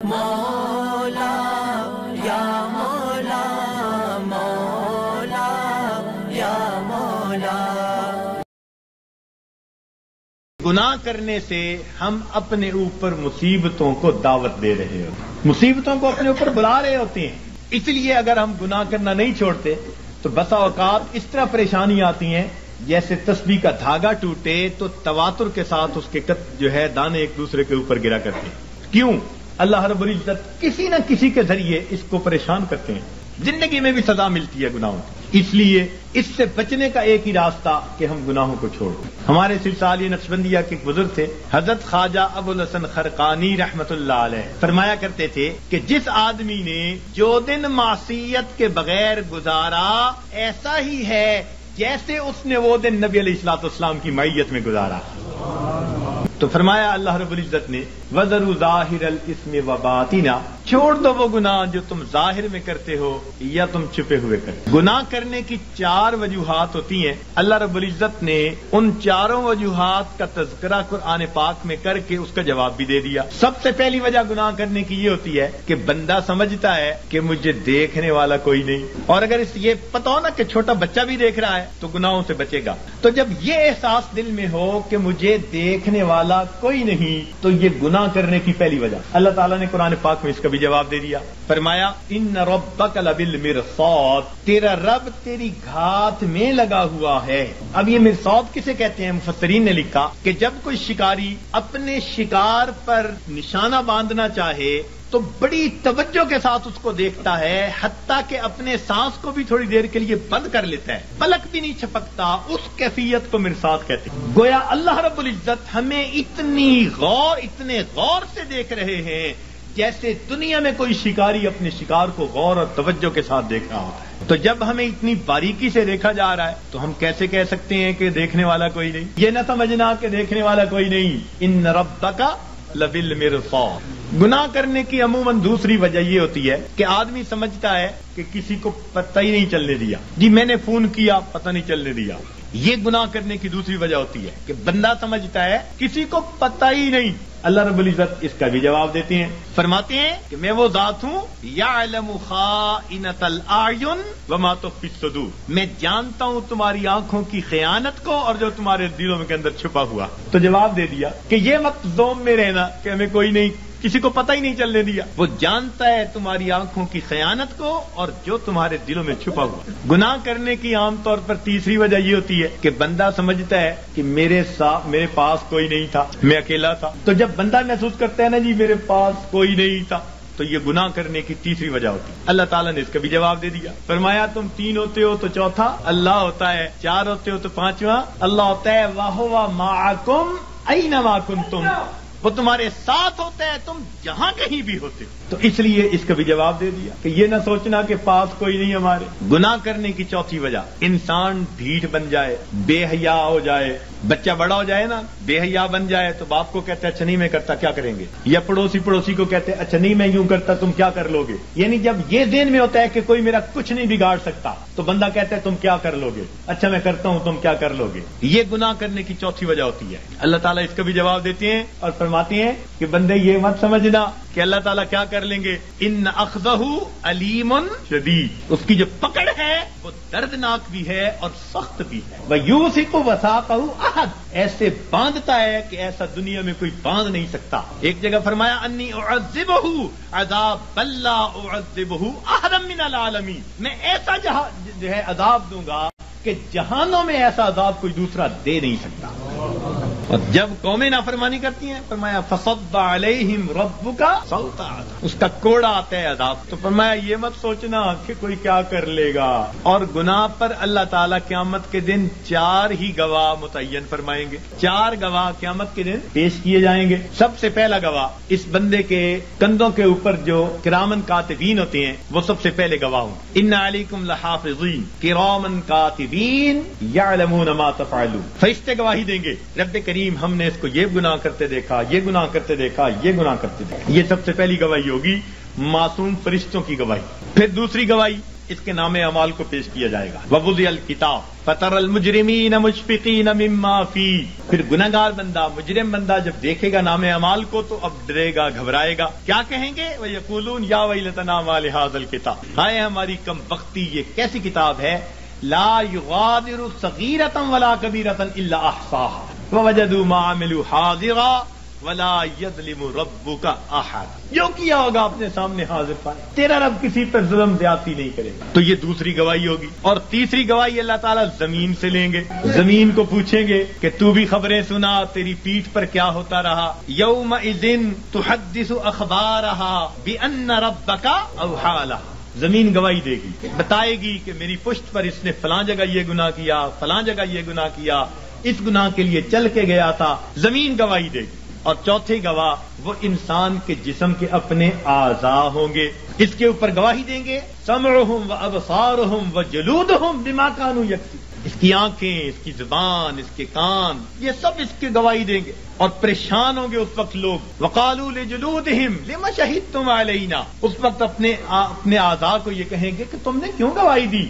مولا یا مولا مولا یا مولا۔ گناہ کرنے سے ہم اپنے اوپر مصیبتوں کو دعوت دے رہے ہوتے ہیں، مصیبتوں کو اپنے اوپر بلا رہے ہوتے ہیں۔ اس لیے اگر ہم گناہ کرنا نہیں چھوڑتے تو بسا اوقات اس طرح پریشانی آتی ہیں جیسے تسبیح کا دھاگا ٹوٹے تو تواتر کے ساتھ اس کے جو ہے دانے ایک دوسرے کے اوپر گرا کرتے ہیں۔ کیوں؟ اللہ رب العزت کسی نہ کسی کے ذریعے اس کو پریشان کرتے ہیں۔ زندگی میں بھی سزا ملتی ہے گناہوں کی، اس لیے اس سے بچنے کا ایک ہی راستہ کہ ہم گناہوں کو چھوڑ دیں۔ ہمارے سلسلہ نقشبندیہ کے ایک بزرگ تھے حضرت خواجہ ابو الحسن خرقانی رحمت اللہ علیہ، فرمایا کرتے تھے کہ جس آدمی نے جو دن معصیت کے بغیر گزارا ایسا ہی ہے جیسے اس نے وہ دن نبی علیہ الصلوۃ والسلام کی معیت میں گزارا۔ تو فرمایا اللہ رب العزت نے وَذَرُوا ظَاهِرَ الْإِثْمِ وَبَاطِنَهُ، چھوڑ دو وہ گناہ جو تم ظاہر میں کرتے ہو یا تم چھپے ہوئے کرتے ہو۔ گناہ کرنے کی 4 وجوہات ہوتی ہیں، اللہ رب العزت نے ان 4 وجوہات کا تذکرہ قرآن پاک میں کر کے اس کا جواب بھی دے دیا۔ سب سے پہلی وجہ گناہ کرنے کی یہ ہوتی ہے کہ بندہ سمجھتا ہے کہ مجھے دیکھنے والا کوئی نہیں، اور اگر اس یہ پتہ ہو نا کہ چھوٹا بچہ بھی دیکھ رہا ہے تو گناہوں سے بچے گا۔ تو جب یہ احساس دل میں ہو کہ مجھے دیکھنے والا کوئی نہیں تو یہ گناہ کرنے کی پہلی وجہ۔ اللہ تعالیٰ نے قرآن پاک میں اس کا بھی جواب دے دیا، فرمایا ان ربک لبالمرصاد، تیرا رب تیری گھات میں لگا ہوا ہے۔ اب یہ مرصاد کسے کہتے ہیں؟ مفسرین نے لکھا کہ جب کوئی شکاری اپنے شکار پر نشانہ باندھنا چاہے تو بڑی توجہ کے ساتھ اس کو دیکھتا ہے، حتیٰ کہ اپنے سانس کو بھی تھوڑی دیر کے لیے بند کر لیتا ہے، پلک بھی نہیں چھپکتا، اس کیفیت کو مرصاد کہتے ہیں۔ گویا اللہ رب العزت ہمیں اتنے غور سے دیکھ رہے ہیں جیسے دنیا میں کوئی شکاری اپنے شکار کو غور اور توجہ کے ساتھ دیکھ رہا ہوتا ہے۔ تو جب ہمیں اتنی باریکی سے دیکھا جا رہا ہے تو ہم کیسے کہہ سکتے ہیں کہ دیکھنے والا کوئی نہیں؟ یہ نہ سمجھنا کہ دیکھنے والا کوئی نہیں، ان ربک لبالمرصاد۔ گناہ کرنے کی عموماً دوسری وجہ یہ ہوتی ہے کہ آدمی سمجھتا ہے کہ کسی کو پتہ ہی نہیں چلنے دیا، جی میں نے فون کیا پتہ نہیں چلنے دیا۔ یہ گناہ کرنے کی دوسری وجہ ہوتی ہے کہ بندہ سمجھتا ہے کسی کو پتہ ہی نہیں۔ اللہ رب العزت اس کا بھی جواب دیتے ہیں، فرماتے ہیں کہ میں وہ ذات ہوں یعلم خائنۃ الاعین وما تخفی الصدور، میں جانتا ہوں تمہاری آنکھوں کی خیانت کو اور جو تمہارے دلوں کے اندر چھپا ہوا۔ تو جواب دے دیا کہ یہ مت زوم میں رہنا کہ ہمیں کوئی نہیں، کسی کو پتہ ہی نہیں چلنے دیا، وہ جانتا ہے تمہاری آنکھوں کی خیانت کو اور جو تمہارے دلوں میں چھپا ہوا۔ گناہ کرنے کی عام طور پر تیسری وجہ یہ ہوتی ہے کہ بندہ سمجھتا ہے کہ میرے پاس کوئی نہیں تھا، میں اکیلا تھا۔ تو جب بندہ محسوس کرتا ہے نا جی میرے پاس کوئی نہیں تھا، تو یہ گناہ کرنے کی تیسری وجہ ہوتی ہے۔ اللہ تعالیٰ نے اس کا بھی جواب دے دیا، فرمایا تم 3 ہوتے ہو تو چوتھا اللہ ہوتا ہے، 4 ہوتے ہو تو 5واں اللہ ہوتا ہے، وَهُوَ مَعَكُمْ أَيْنَمَا كُنتُمْ، وہ تمہارے ساتھ ہوتا ہے تم جہاں کہیں بھی ہوتے ہو۔ تو اس لیے اس کا بھی جواب دے دیا کہ یہ نہ سوچنا کہ پاس کوئی نہیں ہمارے۔ گناہ کرنے کی چوتھی وجہ، انسان ڈھیٹ بن جائے، بے حیا ہو جائے۔ بچہ بڑا ہو جائے نا، بے حیا بن جائے تو باپ کو کہتا ہے اچھا نہیں میں کرتا، کیا کریں گے؟ یا پڑوسی کو کہتے ہیں اچھا نہیں میں یوں کرتا، تم کیا کر لو گے؟ یعنی جب یہ ذہن میں ہوتا ہے کہ کوئی میرا کچھ نہیں بگاڑ سکتا تو بندہ کہتا ہے تم کیا کر لو گے؟ اچھا میں کرتا ہوں، تم کیا کر لو گے؟ یہ گناہ کرنے کی چوتھی وجہ ہوتی ہے۔ اللہ تعالیٰ اس کا بھی جواب دیتے ہیں اور فرماتے ہیں کہ بندے یہ مت سمجھنا کہ اللہ تعالیٰ کیا کر لیں گے، ان اخذہ علیم شدید، اس کی جو پکڑ ہے وہ دردناک بھی ہے اور سخت بھی ہے۔ وَيُوثِقُ وَثَاقَهُ احد، ایسے باندھتا ہے کہ ایسا دنیا میں کوئی باندھ نہیں سکتا۔ ایک جگہ فرمایا انی اعذبہ عذاب لا اعذبہ احدا من العالمین، میں ایسا جو ہے عذاب دوں گا کہ جہانوں میں ایسا عذاب کوئی دوسرا دے نہیں سکتا۔ اور جب قومیں نافرمانی کرتی ہیں فرمایا فصب علیہم ربک صوت عذاب، اس کا کوڑا آتا ہے عذاب۔ تو فرمایا یہ مت سوچنا کہ کوئی کیا کر لے گا۔ اور گناہ پر اللہ تعالیٰ قیامت کے دن 4 ہی گواہ متعین فرمائیں گے، 4 گواہ قیامت کے دن پیش کیے جائیں گے۔ سب سے پہلا گواہ اس بندے کے کندھوں کے اوپر جو کرامن کاتبین ہوتے ہیں وہ سب سے پہلے گواہ ہوں۔ ان علیکم لحافظین کرامن کاتبین یعلمون ما تفعلون، فرشتے گواہی دیں گے رب کریم ہم نے اس کو یہ گناہ کرتے دیکھا، یہ گناہ کرتے دیکھا، یہ گناہ کرتے دیکھا۔ یہ سب سے پہلی گواہی ہوگی معصوم فرشتوں کی گواہی۔ پھر دوسری گواہی اس کے نام اعمال کو پیش کیا جائے گا. ووضع الکتاب فتر المجرمین مشفقین مما فیہ. پھر گنہگار بندہ، مجرم بندہ جب دیکھے گا نام اعمال کو تو اب ڈرے گا، گھبرائے گا. کیا کہیں گے؟ ویقولون یا ویلتنا ما لہذا الکتاب. ہائے ہماری کم بختی، یہ کیسی کتاب ہے، لا یغادر صغیرۃ ولا کبیرۃ الا احصاها ووجدوا ما عملوا حاضرا ولا یظلم ربک احد. جو کیا ہوگا اپنے سامنے حاضر پائے. تیرا رب کسی پر ظلم زیادتی نہیں کرے گا. تو یہ دوسری گواہی ہوگی. اور تیسری گواہی اللہ تعالیٰ زمین سے لیں گے. زمین کو پوچھیں گے کہ تو بھی خبریں سنا، تیری پیٹھ پر کیا ہوتا رہا. یومئذ تحدث اخبارها بان ربک اوحی لها. زمین گواہی دے گی، بتائے گی کہ میری پشت پر اس نے فلاں جگہ یہ گناہ کیا، فلاں جگہ یہ گناہ کیا، اس گناہ کے لیے چل کے گیا تھا. زمین گواہی دے گی. اور چوتھے گواہ وہ انسان کے جسم کے اپنے اعضاء ہوں گے. اس کے اوپر گواہی دیں گے سمعہم و ابصارہم و جلودہم بما کانوا یکسبون. اس کی آنکھیں، اس کی زبان، اس کے کان، یہ سب اس کی گواہی دیں گے. اور پریشان ہوں گے اس وقت لوگ. وقالوا لجلودہم لم شہدتم علینا. اس وقت اپنے اعضاء کو یہ کہیں گے کہ تم نے کیوں گواہی دی،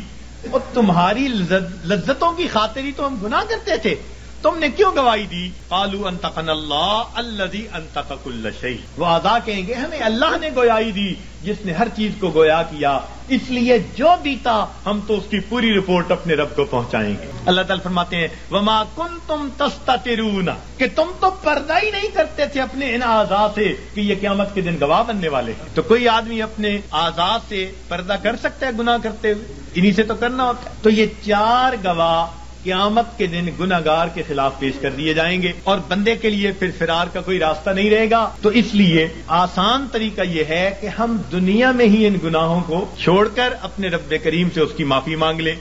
اور تمہاری لذتوں کی خاطر ہی تو ہم گناہ کرتے تھے، تم نے کیوں گواہی دی. قالوا انطقنا اللہ الذی انطق کل شیء. وہ اعضاء کہیں گے ہمیں اللہ نے گویائی دی جس نے ہر چیز کو گویا کیا، اس لیے جو بھی تھا ہم تو اس کی پوری رپورٹ اپنے رب کو پہنچائیں گے. اللہ تعالیٰ فرماتے ہیں وما کنتم تستترون، کہ تم تو پردہ ہی نہیں کرتے تھے اپنے ان اعضاء سے کہ یہ قیامت کے دن گواہ بننے والے ہیں. تو کوئی آدمی اپنے اعضاء سے پردہ کر سکتا ہے گناہ کرتے ہوئے؟ انہی سے تو کرنا ہوتا ہے. تو یہ چار گواہ قیامت کے دن گناہگار کے خلاف پیش کر دیے جائیں گے، اور بندے کے لیے پھر فرار کا کوئی راستہ نہیں رہے گا. تو اس لیے آسان طریقہ یہ ہے کہ ہم دنیا میں ہی ان گناہوں کو چھوڑ کر اپنے رب کریم سے اس کی معافی مانگ لیں.